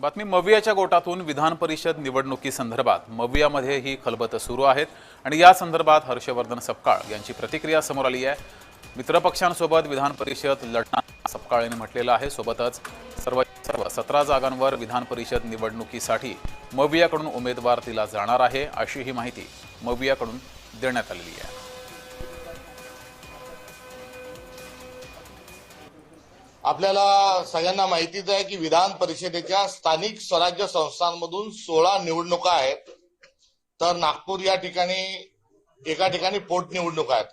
बातमी मवियाच्या गोटातून विधान परिषद निवडणुकीसंदर्भात मवियामध्ये ही खलबतं सुरू आहेत आणि या संदर्भात हर्षवर्धन सपकाळ यांची प्रतिक्रिया समोर आली आहे। मित्रपक्षांसोबत विधान परिषद लढणार सपकाळ यांनी म्हटलेलं आहे। सोबतच सर्व 17 जागांवर विधान परिषद निवडणुकीसाठी मवियाकडून उमेदवार दिला जाणार आहे अशी ही माहिती मवियाकडून देण्यात आलेली आहे। आपल्याला सगळ्यांना माहितीच आहे की विधान परिषदेच्या स्थानिक स्वराज्य संस्थांमधून 16 निवडणुका आहेत, तर नागपूर या ठिकाणी एका ठिकाणी पोटनिवडणूक आहेत।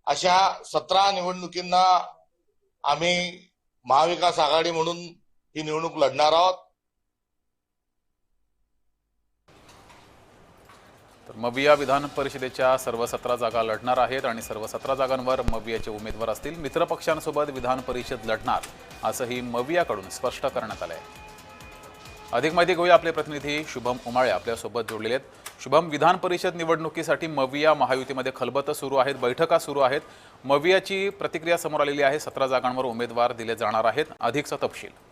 अशा 17 निवडणुकींना आम्ही महाविकास आघाडी म्हणून ही निवडणूक लढणार आहोत। तर मविया विधान परिषदेच्या सर्व 17 जागा लढणार आहेत आणि सर्व 17 जागांवर मवियाचे उमेदवार असतील। मित्रपक्षांसोबत विधान परिषद लढणार असंही मवियाकडून स्पष्ट करण्यात आलं आहे। अधिक माहिती घेऊया, आपले प्रतिनिधी शुभम उमाळे आपल्यासोबत जोडलेले आहेत। शुभम, विधान परिषद निवडणुकीसाठी मविया महायुतीमध्ये खलबतं सुरू आहेत, बैठका सुरू आहेत, मवियाची प्रतिक्रिया समोर आलेली आहे। 17 जागांवर उमेदवार दिले जाणार आहेत, अधिकचा तपशील।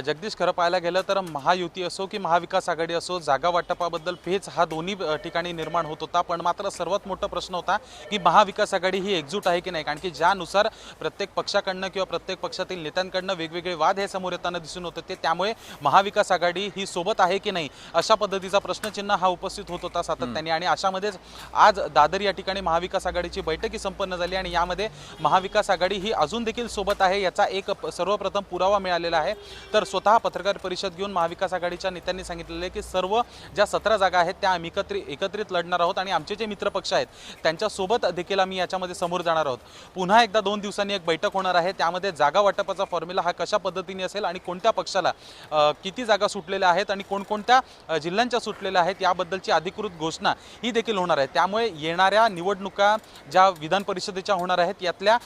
जगदीश, खरं पाहायला गेलं तर महायुती असो की महाविकास आघाडी असो, जागा वाटपाबद्दल पेच हा दोन्ही ठिकाणी निर्माण होत होता। पण मात्र सर्वात मोठा प्रश्न होता की महाविकास आघाडी ही एकजूट आहे की नाही, कारण की ज्यानुसार प्रत्येक पक्षाकडनं किंवा प्रत्येक पक्षातील नेत्यांकडनं वेगवेगळे वाद हे समोर येताना दिसून होते ते, त्यामुळे महाविकास आघाडी ही सोबत आहे की नाही अशा पद्धतीचा प्रश्नचिन्ह हा उपस्थित होत होता सातत्याने। आणि अशामध्येच आज दादर या ठिकाणी महाविकास आघाडीची बैठकी संपन्न झाली आणि यामध्ये महाविकास आघाडी ही अजून देखील सोबत आहे याचा एक सर्वप्रथम पुरावा मिळालेला आहे। तर स्वतः पत्रकार परिषद घेऊन महाविकास आघाडीच्या नेत्यांनी सांगितलेले की सर्व ज्या 17 जागा आहेत त्या आम्ही एकत्रित लढणार आहोत आणि आमचे जे मित्रपक्ष आहेत त्यांच्या सोबत देखील आम्ही याच्यामध्ये समोर जाणार आहोत। पुन्हा एकदा 2 दिवसांनी एक बैठक होणार आहे, त्यामध्ये जागा वाटपाचा फॉर्म्युला हा कशा पद्धतीने असेल आणि कोणत्या पक्षाला किती जागा सुटलेल्या आहेत आणि कोणकोणत्या जिल्ह्यांच्या सुटलेल्या आहेत याबद्दलची अधिकृत घोषणा ही देखील होणार आहे। त्यामुळे येणाऱ्या निवडणुका ज्या विधान परिषदेच्या होणार आहेत यातल्या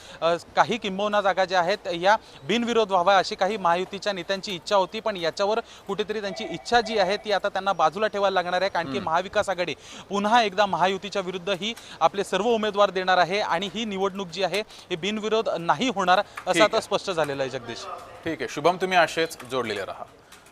काही किंबहुना जागा ज्या आहेत या बिनविरोध व्हावा अशी काही महायुतीच्या नेत्यांची इच्छा होती, पण याच्यावर कुठेतरी त्यांची इच्छा जी आहे ती आता त्यांना बाजूला ठेवायला लागणार आहे, कारण की महाविकास आघाडी पुन्हा एकदा महायुतीच्या विरुद्ध ही आपले सर्व उमेदवार देणार आहे आणि ही निवडणूक जी आहे ही बिनविरोध नाही होणार असं आता स्पष्ट झालेलं आहे। जगदीश, ठीक आहे शुभम, तुम्ही असेच जोडलेले राहा।